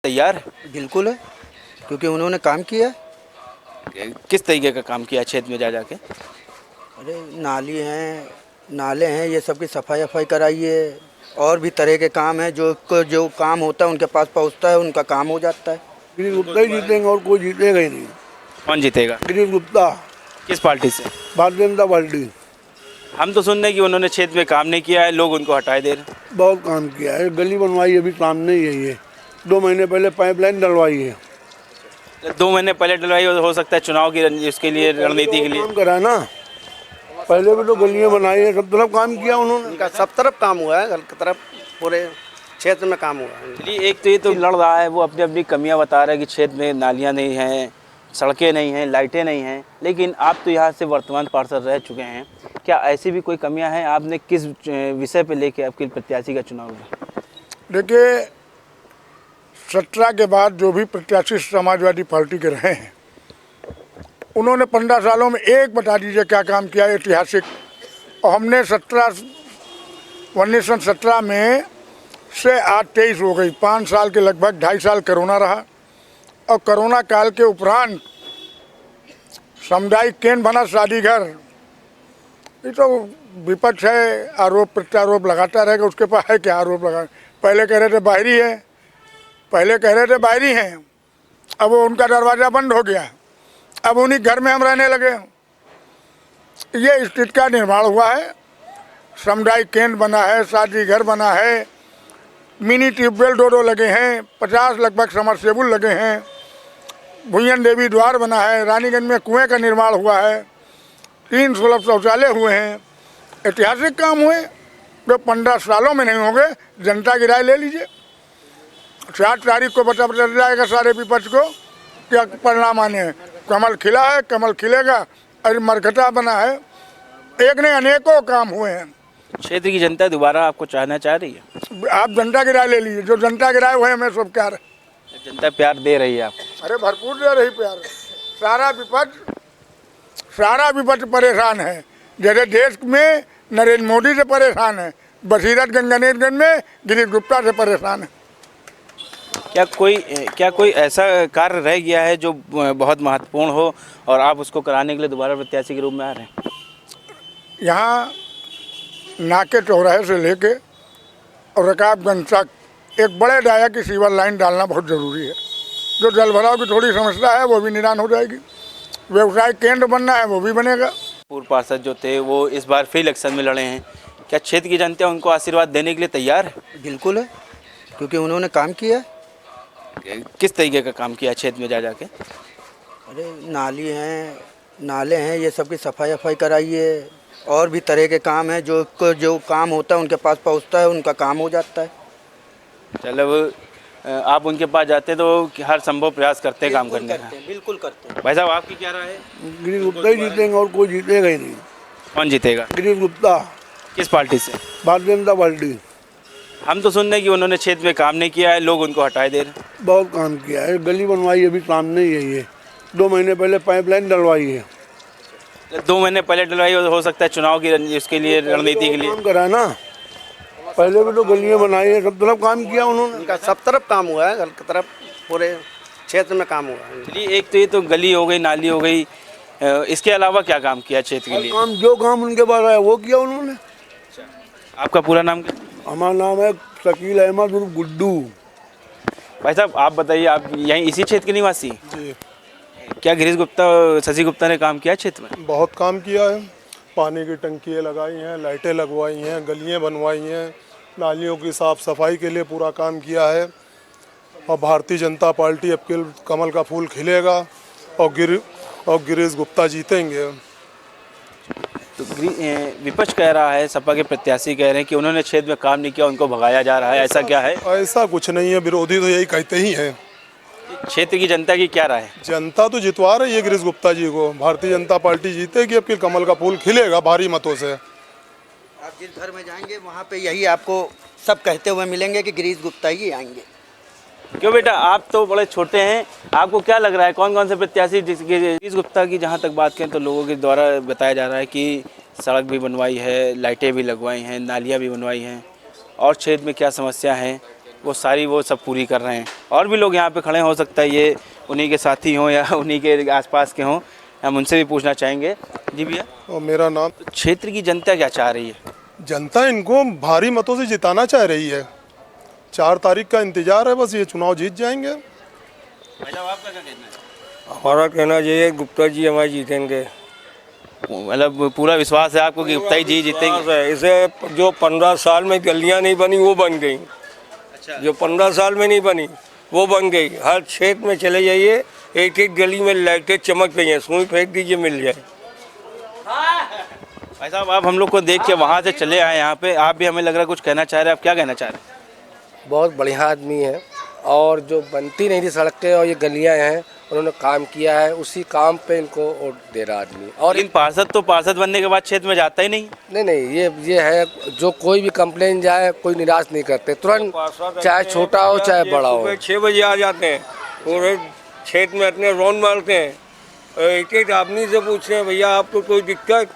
तैयार है? बिल्कुल है, क्योंकि उन्होंने काम किया है। किस तरीके का काम किया क्षेत्र में जा जाके? अरे नाली हैं, नाले हैं, ये सब की सफाई वफाई कराई है। और भी तरह के काम है, जो काम होता है उनके पास पहुंचता है, उनका काम हो जाता है। गिरीश गुप्ता ही जीतेंगे और कोई जीतेगा ही नहीं। कौन जीतेगा? गिरीश गुप्ता, किस पार्टी से? भारतीय जनता पार्टी। हम तो सुन रहे हैं कि उन्होंने क्षेत्र में काम नहीं किया है, लोग उनको हटाए दे रहे हैं। बहुत काम किया है, गली बनवाई अभी सामने ही है ये। 2 महीने पहले पाइपलाइन डलवाई है। 2 महीने पहले डलवाई हो सकता है चुनाव की उसके लिए, रणनीति के लिए। काम करा ना, पहले भी तो गलियां बनाई है, सब तरफ काम किया उन्होंने। उनका सब तरफ काम हुआ है, घर की तरफ पूरे क्षेत्र में काम हुआ है। चलिए, एक तो ये तो लड़ रहा है, वो अपनी अपनी कमियां बता रहा है कि क्षेत्र में नालियां नहीं हैं, सड़कें नहीं हैं, लाइटें नहीं हैं, लेकिन आप तो यहाँ से वर्तमान पार्षद रह चुके हैं। क्या ऐसी भी कोई कमियां हैं? आपने किस विषय पे लेके आपके प्रत्याशी का चुनाव हुआ? देखिए, 17 के बाद जो भी प्रत्याशी समाजवादी पार्टी के रहे हैं, उन्होंने 15 सालों में एक बता दीजिए क्या काम किया है ऐतिहासिक। और हमने 1917 में से आज 23 हो गई, 5 साल के लगभग 2.5 साल कोरोना रहा। और कोरोना काल के उपरांत सामुदायिक केंद्र बना, शादी घर। ये तो विपक्ष है, आरोप प्रत्यारोप लगाता रहेगा, उसके पास है क्या आरोप लगा। पहले कह रहे थे बाहरी है, अब वो उनका दरवाज़ा बंद हो गया, अब उन्हीं घर में हम रहने लगे। ये स्थिति का निर्माण हुआ है। सामुदायिक केंद्र बना है, शादी घर बना है, मिनी ट्यूबवेल 2 लगे हैं, 50 लगभग समरसेबुल लगे हैं, भुयन देवी द्वार बना है, रानीगंज में कुएं का निर्माण हुआ है, 3 सुलभ शौचालय हुए हैं। ऐतिहासिक काम हुए जो 15 सालों में नहीं होंगे। जनता की राय ले लीजिए, 7 तारीख को पता चल जाएगा सारे विपक्ष को क्या परिणाम आने हैं। कमल खिला है, कमल खिलेगा, और मरकटा बना है। एक ने अनेकों काम हुए हैं। क्षेत्र की जनता दोबारा आपको चाहना चाह रही है? आप जनता की राय ले लीजिए, जो जनता की राय हुए हमें सब प्यार है। जनता प्यार दे रही है आपको? अरे भरपूर दे रही प्यार। सारा विपक्ष परेशान है। जैसे देश में नरेंद्र मोदी से परेशान है, बसीरतगंज गणेशगंज में गिरीश गुप्ता से परेशान है। क्या कोई ऐसा कार्य रह गया है जो बहुत महत्वपूर्ण हो और आप उसको कराने के लिए दोबारा प्रत्याशी के रूप में आ रहे हैं? यहाँ नाके चौराहे से लेके और रकाबगंज तक एक बड़े डाया की सीवर लाइन डालना बहुत ज़रूरी है। जो जल भराव की थोड़ी समस्या है वो भी निदान हो जाएगी। व्यवसाय केंद्र बनना है वो भी बनेगा। पूर्व पार्षद जो थे वो इस बार फिर इलेक्शन में लड़े हैं। क्या क्षेत्र की जनता उनको आशीर्वाद देने के लिए तैयार है? बिल्कुल है, क्योंकि उन्होंने काम किया है। किस तरीके का काम किया क्षेत्र में जा जाके? अरे नाली हैं, नाले हैं, ये सब की सफाई वफाई कराई है। और भी तरह के काम है, जो काम होता है उनके पास पहुंचता है, उनका काम हो जाता है। चलो, आप उनके पास जाते तो हर संभव प्रयास करते हैं काम करने का? बिल्कुल करते हैं। भाई साहब, आपकी क्या राय है? गिरीश गुप्ता ही जीतेंगे और कोई जीतेगा ही नहीं। कौन जीतेगा? गिरीश गुप्ता, किस पार्टी से? भारतीय जनता पार्टी। हम तो सुन रहे हैं कि उन्होंने क्षेत्र में काम नहीं किया है, लोग उनको हटाए दे रहे हैं। बहुत काम किया है, गली बनवाई अभी सामने ही है ये। 2 महीने पहले पाइपलाइन डलवाई है। 2 महीने पहले डलवाई हो सकता है चुनाव की उसके लिए, रणनीति के लिए। काम करा ना, पहले भी तो गलियां बनाई है, सब तरफ काम किया उन्होंने। उनका सब तरफ काम हुआ है, घर की तरफ पूरे क्षेत्र में काम हुआ है। चलिए, एक तो ये तो गली हो गई, नाली हो गई, इसके अलावा क्या काम किया क्षेत्र के लिए? काम जो काम उनके पास आया वो किया उन्होंने। आपका पूरा नाम क्या? हमारा नाम है शकील अहमद उर्फ गुड्डू। भाई साहब, आप बताइए, आप यहीं इसी क्षेत्र के निवासी? जी, क्या गिरीश गुप्ता, शशि गुप्ता ने काम किया क्षेत्र में? बहुत काम किया है। पानी की टंकियाँ लगाई हैं, लाइटें लगवाई हैं, गलियाँ बनवाई हैं, नालियों की साफ़ सफाई के लिए पूरा काम किया है। और भारतीय जनता पार्टी अब के कमल का फूल खिलेगा और गिरीश गुप्ता जीतेंगे। तो विपक्ष कह रहा है, सपा के प्रत्याशी कह रहे हैं कि उन्होंने क्षेत्र में काम नहीं किया, उनको भगाया जा रहा है, ऐसा क्या है? ऐसा कुछ नहीं है, विरोधी तो यही कहते ही हैं। क्षेत्र की जनता की क्या राय है? जनता तो जितवा रही है गिरीश गुप्ता जी को। भारतीय जनता पार्टी जीतेगी, अब के कमल का फूल खिलेगा भारी मतों से। आप जिस घर में जाएंगे वहाँ पे यही आपको सब कहते हुए मिलेंगे कि गिरीश गुप्ता ही आएंगे। क्यों बेटा, आप तो बड़े छोटे हैं, आपको क्या लग रहा है कौन कौन से प्रत्याशी? गिरीश गुप्ता की जहाँ तक बात करें तो लोगों के द्वारा बताया जा रहा है कि सड़क भी बनवाई है, लाइटें भी लगवाई हैं, नालियाँ भी बनवाई हैं, और क्षेत्र में क्या समस्या है वो सारी वो सब पूरी कर रहे हैं। और भी लोग यहाँ पे खड़े हो सकता है ये उन्हीं के साथी हों या उन्हीं के आसपास के हों, हम उनसे भी पूछना चाहेंगे। जी भैया, और मेरा नाम, क्षेत्र की जनता क्या चाह रही है? जनता इनको भारी मतों से जिताना चाह रही है। 4 तारीख का इंतजार है, बस ये चुनाव जीत जाएंगे। भाई साहब, आपका क्या कहना है? हमारा कहना ये है गुप्ता जी हमारे जीतेंगे। मतलब पूरा विश्वास है आपको कि गुप्ता जी जीतेंगे? इसे जो 15 साल में गलियां नहीं बनी वो बन गई। अच्छा। जो 15 साल में नहीं बनी वो बन गई। हर क्षेत्र में चले जाइए, एक एक गली में लाइटें चमक रही हैं, सुई फेंक दीजिए मिल जाए। भाई साहब, आप हम लोग को देख के वहाँ से चले आए यहाँ पे, आप भी हमें लग रहा है कुछ कहना चाह रहे हैं, आप क्या कहना चाह रहे हैं? बहुत बढ़िया आदमी है और जो बनती नहीं थी सड़कें और ये गलियां हैं उन्होंने काम किया है, उसी काम पे इनको वोट दे रहा आदमी। और लेकिन पार्षद बनने के बाद क्षेत्र में जाता ही नहीं। नहीं ये है, जो कोई भी कंप्लेन जाए कोई निराश नहीं करते, तुरंत चाहे छोटा हो चाहे बड़ा हो। सुबह 6 बजे आ जाते हैं, पूरे क्षेत्र में अपने राउंड मारते हैं, एक एक आदमी से पूछते हैं भैया आपको कोई दिक्कत?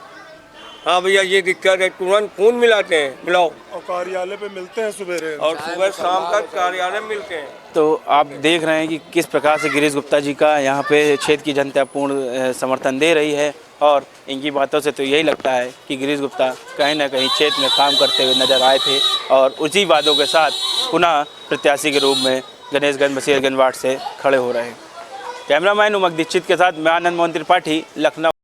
हाँ भैया ये दिक्कत है, तुरंत फोन मिलाते हैं, मिलाओ। और कार्यालय पे मिलते हैं सवेरे और सुबह शाम तक कार्यालय मिलते हैं। तो आप देख रहे हैं कि किस प्रकार से गिरीश गुप्ता जी का यहाँ पे क्षेत्र की जनता पूर्ण समर्थन दे रही है, और इनकी बातों से तो यही लगता है कि गिरीश गुप्ता कहीं ना कहीं क्षेत्र में काम करते हुए नजर आए थे, और उसी वादों के साथ पुनः प्रत्याशी के रूप में गणेशगंज बशीरगंज वार्ड से खड़े हो रहे हैं। कैमरामैन उमक दीक्षित के साथ मैं आनंद मोहन त्रिपाठी, लखनऊ।